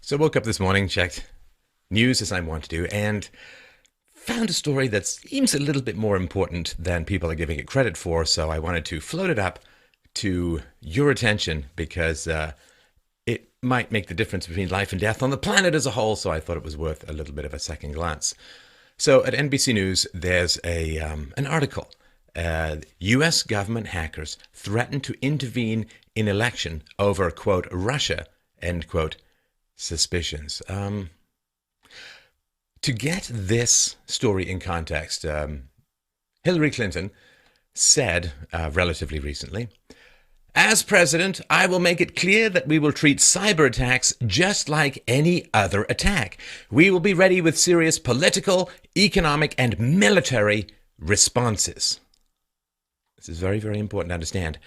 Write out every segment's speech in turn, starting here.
So I woke up this morning, checked news as I want to do, and found a story that seems a little bit more important than people are giving it credit for. So I wanted to float it up to your attention because it might make the difference between life and death on the planet as a whole. So I thought it was worth a little bit of a second glance. So at NBC News, there's an article. U.S. government hackers threaten to intervene in election over, quote, Russia, end quote, suspicions. To get this story in context, Hillary Clinton said relatively recently, "As president, I will make it clear that we will treat cyber attacks just like any other attack. We will be ready with serious political, economic, and military responses." This is very, very important to understand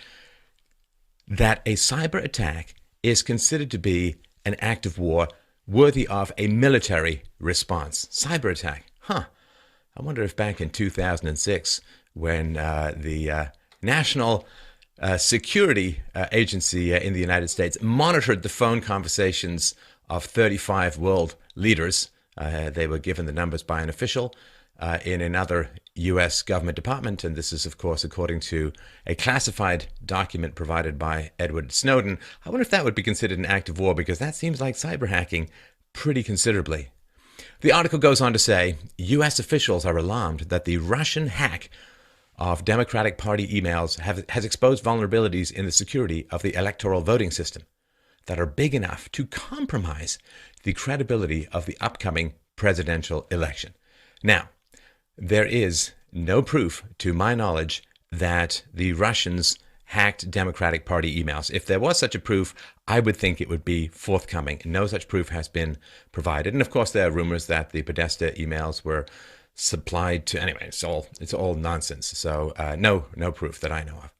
that a cyber attack is considered to be an act of war worthy of a military response. Cyber attack. I wonder if back in 2006, when the National Security Agency in the United States monitored the phone conversations of 35 world leaders, they were given the numbers by an official in another U.S. government department, and this is, of course, according to a classified document provided by Edward Snowden. I wonder if that would be considered an act of war, because that seems like cyber hacking pretty considerably. The article goes on to say, U.S. officials are alarmed that the Russian hack of Democratic Party emails has exposed vulnerabilities in the security of the electoral voting system that are big enough to compromise the credibility of the upcoming presidential election. Now, there is no proof, to my knowledge, that the Russians hacked Democratic Party emails. If there was such a proof, I would think it would be forthcoming. No such proof has been provided. And of course, there are rumors that the Podesta emails were supplied to... Anyway, it's all nonsense. So no proof that I know of.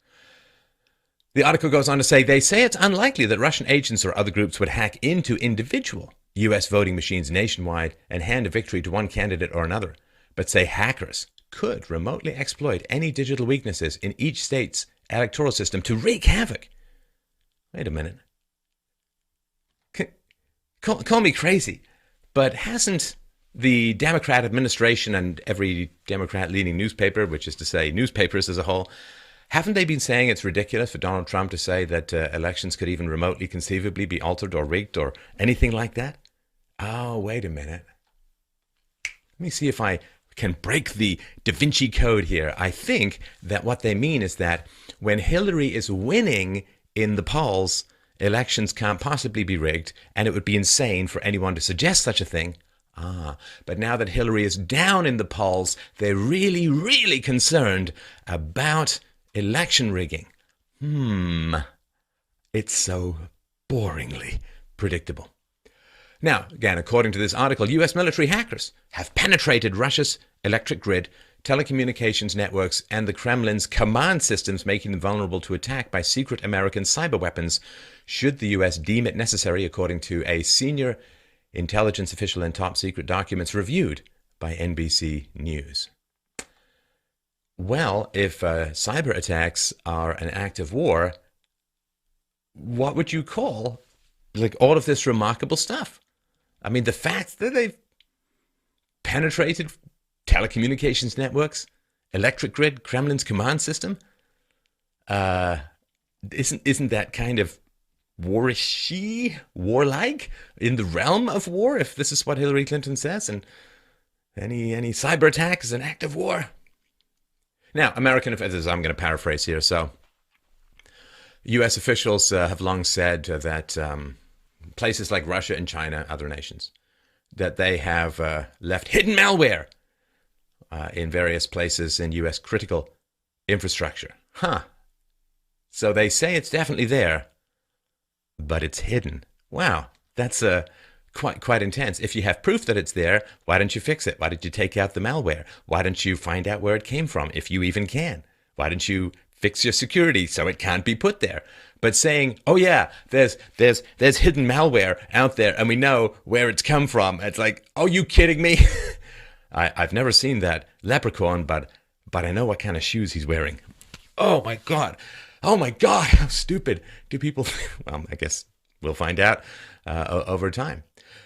The article goes on to say, they say it's unlikely that Russian agents or other groups would hack into individual U.S. voting machines nationwide and hand a victory to one candidate or another, but say hackers could remotely exploit any digital weaknesses in each state's electoral system to wreak havoc. Wait a minute. Call me crazy, but hasn't the Democrat administration and every Democrat-leaning newspaper, which is to say newspapers as a whole, haven't they been saying it's ridiculous for Donald Trump to say that elections could even remotely conceivably be altered or rigged or anything like that? Oh, wait a minute. Let me see if I can break the Da Vinci Code here. I think that what they mean is that when Hillary is winning in the polls, elections can't possibly be rigged, and it would be insane for anyone to suggest such a thing. But now that Hillary is down in the polls, they're really, really concerned about election rigging. It's so boringly predictable. Now, again, according to this article, U.S. military hackers have penetrated Russia's electric grid, telecommunications networks, and the Kremlin's command systems, making them vulnerable to attack by secret American cyber weapons, should the U.S. deem it necessary, according to a senior intelligence official and top secret documents reviewed by NBC News. Well, if cyber attacks are an act of war, what would you call all of this remarkable stuff? I mean, the fact that they've penetrated telecommunications networks, electric grid, Kremlin's command system, isn't that kind of war-ishy, warlike, in the realm of war, if this is what Hillary Clinton says, and any cyber attack is an act of war? Now, American officials, I'm going to paraphrase here, so U.S. officials have long said that places like Russia and China, other nations, that they have left hidden malware in various places in U.S. critical infrastructure. So they say it's definitely there, but it's hidden. Wow, that's quite intense. If you have proof that it's there, why don't you fix it? Why did you take out the malware? Why don't you find out where it came from, if you even can? Why don't you fix your security so it can't be put there? But saying, oh yeah, there's hidden malware out there and we know where it's come from. It's like, oh, you kidding me? I've never seen that leprechaun, but I know what kind of shoes he's wearing. Oh my God, how stupid do people... Well, I guess we'll find out over time.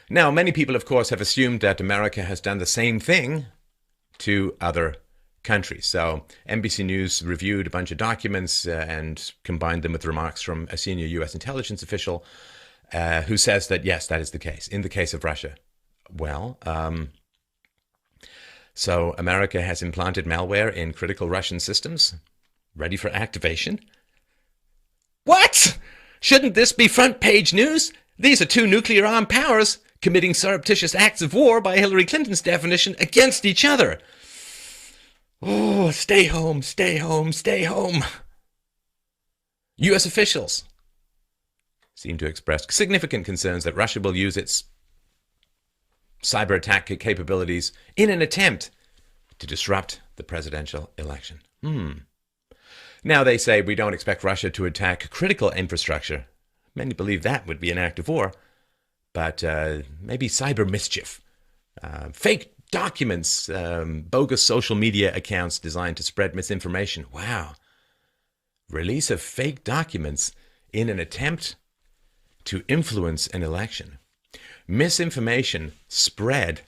Now, many people, of course, have assumed that America has done the same thing to other countries. So NBC News reviewed a bunch of documents and combined them with remarks from a senior U.S. intelligence official who says that, yes, that is the case. In the case of Russia, well, so America has implanted malware in critical Russian systems, ready for activation. What? Shouldn't this be front page news? These are two nuclear-armed powers committing surreptitious acts of war by Hillary Clinton's definition against each other. Oh, stay home, stay home, stay home. U.S. officials seem to express significant concerns that Russia will use its cyber attack capabilities in an attempt to disrupt the presidential election. Now they say we don't expect Russia to attack critical infrastructure. Many believe that would be an act of war, but maybe cyber mischief, fake documents, bogus social media accounts designed to spread misinformation. Wow. Release of fake documents in an attempt to influence an election. Misinformation spread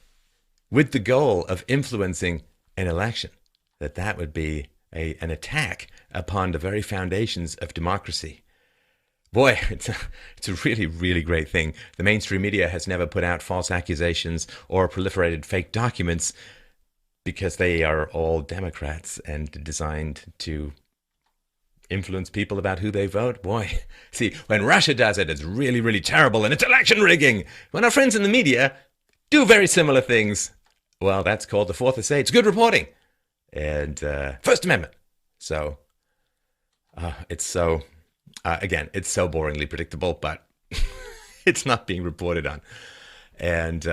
with the goal of influencing an election. That would be an attack upon the very foundations of democracy. Boy, it's a really, really great thing. The mainstream media has never put out false accusations or proliferated fake documents because they are all Democrats and designed to influence people about who they vote. Boy, see, when Russia does it, it's really, really terrible and it's election rigging. When our friends in the media do very similar things, well, that's called the Fourth Estate. It's good reporting. And First Amendment. So it's so... again, it's so boringly predictable, but it's not being reported on. And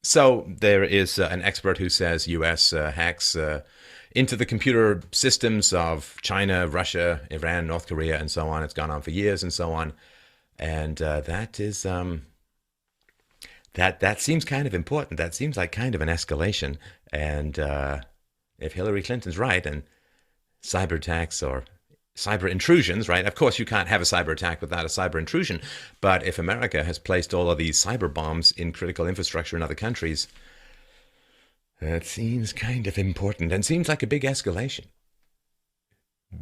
so there is an expert who says U.S. hacks into the computer systems of China, Russia, Iran, North Korea, and so on. It's gone on for years and so on. And that is that seems kind of important. That seems like kind of an escalation. And if Hillary Clinton's right and cyber attacks or cyber intrusions, right? Of course, you can't have a cyber attack without a cyber intrusion. But if America has placed all of these cyber bombs in critical infrastructure in other countries, that seems kind of important and seems like a big escalation.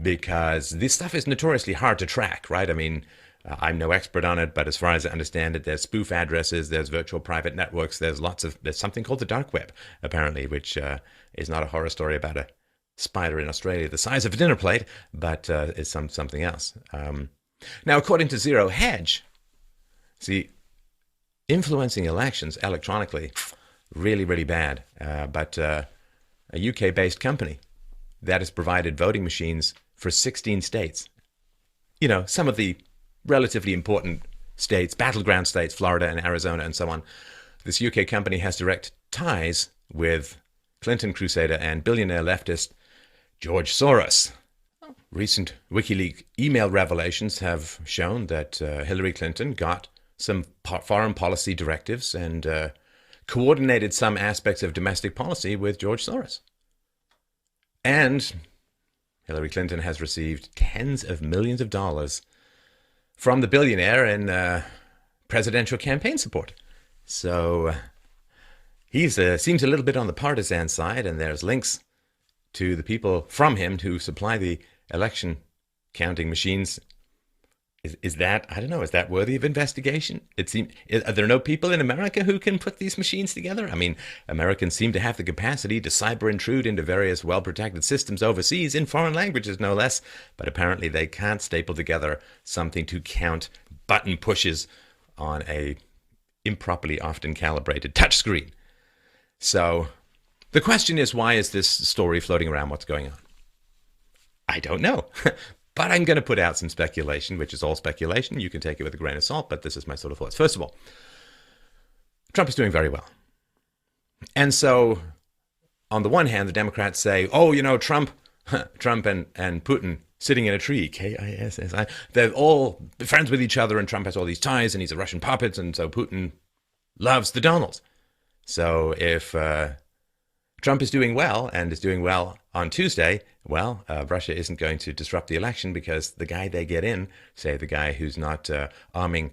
Because this stuff is notoriously hard to track, right? I mean, I'm no expert on it, but as far as I understand it, there's spoof addresses, there's virtual private networks, there's something called the dark web, apparently, which is not a horror story about a spider in Australia the size of a dinner plate, but is something else. Now, according to Zero Hedge, see, influencing elections electronically, really, really bad. But a UK-based company that has provided voting machines for 16 states. You know, some of the relatively important states, battleground states, Florida and Arizona and so on. This UK company has direct ties with Clinton crusader and billionaire leftist George Soros. Recent WikiLeaks email revelations have shown that Hillary Clinton got some foreign policy directives and coordinated some aspects of domestic policy with George Soros. And Hillary Clinton has received tens of millions of dollars from the billionaire in presidential campaign support. So he seems a little bit on the partisan side, and there's links to the people from him to supply the election counting machines. Is that, I don't know, is that worthy of investigation? Are there no people in America who can put these machines together? I mean, Americans seem to have the capacity to cyber intrude into various well-protected systems overseas in foreign languages, no less. But apparently they can't staple together something to count button pushes on a improperly often calibrated touchscreen. So the question is, why is this story floating around? What's going on? I don't know. But I'm going to put out some speculation, which is all speculation. You can take it with a grain of salt, but this is my sort of thoughts. First of all, Trump is doing very well. And so, on the one hand, the Democrats say, oh, you know, Trump and Putin sitting in a tree, Kissi, they're all friends with each other, and Trump has all these ties, and he's a Russian puppet, and so Putin loves the Donalds. So if Trump is doing well, and is doing well on Tuesday, well, Russia isn't going to disrupt the election because the guy they get in, say the guy who's not arming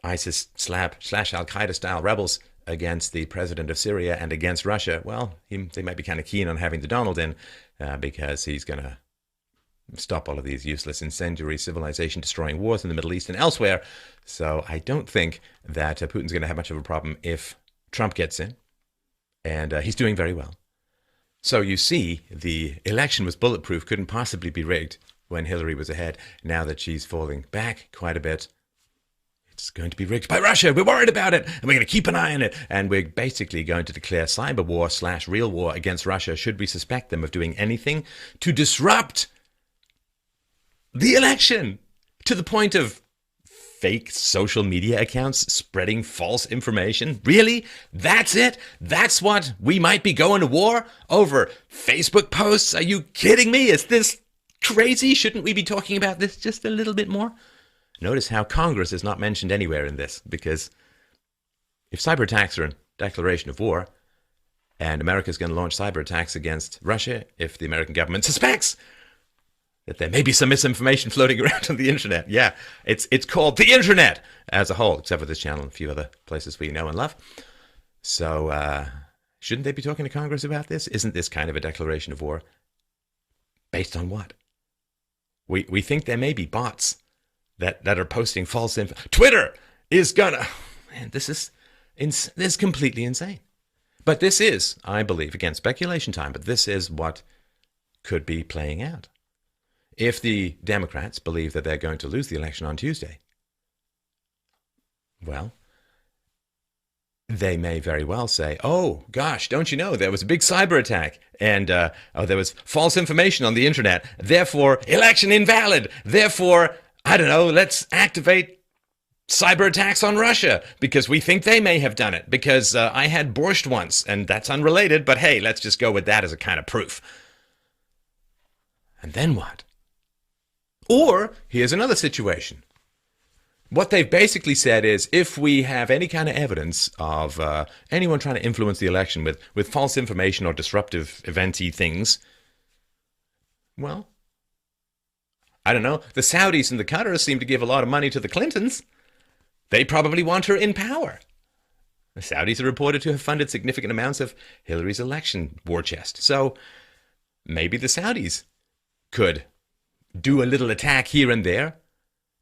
ISIS slash Al-Qaeda style rebels against the president of Syria and against Russia, well, they might be kind of keen on having the Donald in because he's going to stop all of these useless, incendiary, civilization-destroying wars in the Middle East and elsewhere. So I don't think that Putin's going to have much of a problem if Trump gets in, and he's doing very well. So you see, the election was bulletproof, couldn't possibly be rigged when Hillary was ahead. Now that she's falling back quite a bit, it's going to be rigged by Russia. We're worried about it, and we're going to keep an eye on it. And we're basically going to declare cyber war / real war against Russia should we suspect them of doing anything to disrupt the election, to the point of fake social media accounts spreading false information. Really? That's it? That's what we might be going to war over? Facebook posts? Are you kidding me? Is this crazy? Shouldn't we be talking about this just a little bit more? Notice how Congress is not mentioned anywhere in this, because if cyber attacks are a declaration of war, and America's going to launch cyber attacks against Russia if the American government suspects that there may be some misinformation floating around on the internet. Yeah, it's called the internet as a whole, except for this channel and a few other places we know and love. So shouldn't they be talking to Congress about this? Isn't this kind of a declaration of war? Based on what? We think there may be bots that are posting false info. Twitter is gonna... Man, this is completely insane. But this is, I believe, again, speculation time, but this is what could be playing out. If the Democrats believe that they're going to lose the election on Tuesday, well, they may very well say, oh, gosh, don't you know, there was a big cyber attack, and there was false information on the internet, therefore, election invalid, therefore, I don't know, let's activate cyber attacks on Russia, because we think they may have done it, because I had borscht once, and that's unrelated, but hey, let's just go with that as a kind of proof. And then what? Or, here's another situation. What they've basically said is, if we have any kind of evidence of anyone trying to influence the election with false information or disruptive event-y things, well, I don't know, the Saudis and the Qataris seem to give a lot of money to the Clintons. They probably want her in power. The Saudis are reported to have funded significant amounts of Hillary's election war chest. So maybe the Saudis could do a little attack here and there.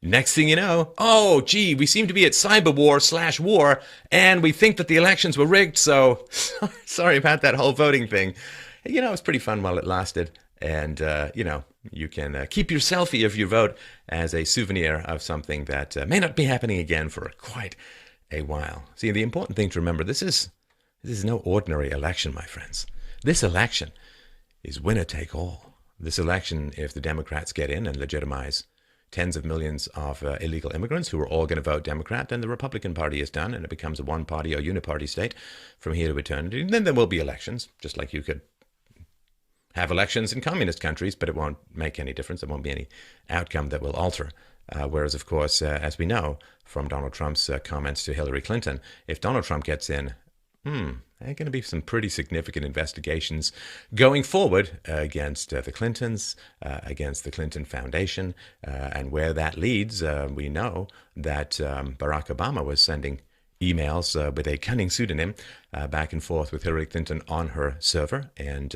Next thing you know, oh, gee, we seem to be at cyber war / war, and we think that the elections were rigged, so sorry about that whole voting thing. You know, it was pretty fun while it lasted, and, you know, you can keep your selfie of your vote as a souvenir of something that may not be happening again for quite a while. See, the important thing to remember, this is no ordinary election, my friends. This election is winner take all. This election, if the Democrats get in and legitimize tens of millions of illegal immigrants who are all going to vote Democrat, then the Republican Party is done and it becomes a one-party or uniparty state from here to eternity. And then there will be elections, just like you could have elections in communist countries, but it won't make any difference. There won't be any outcome that will alter. Whereas, of course, as we know from Donald Trump's comments to Hillary Clinton, if Donald Trump gets in, there are going to be some pretty significant investigations going forward against the Clintons, against the Clinton Foundation, and where that leads, we know that Barack Obama was sending emails with a cunning pseudonym back and forth with Hillary Clinton on her server, and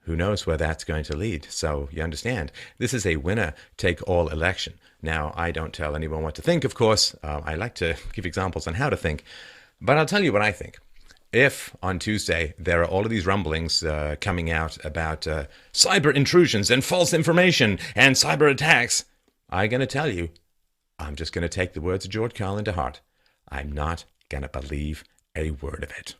who knows where that's going to lead. So you understand, this is a winner-take-all election. Now, I don't tell anyone what to think, of course. I like to give examples on how to think, but I'll tell you what I think. If on Tuesday there are all of these rumblings coming out about cyber intrusions and false information and cyber attacks, I'm going to tell you, I'm just going to take the words of George Carlin to heart. I'm not going to believe a word of it.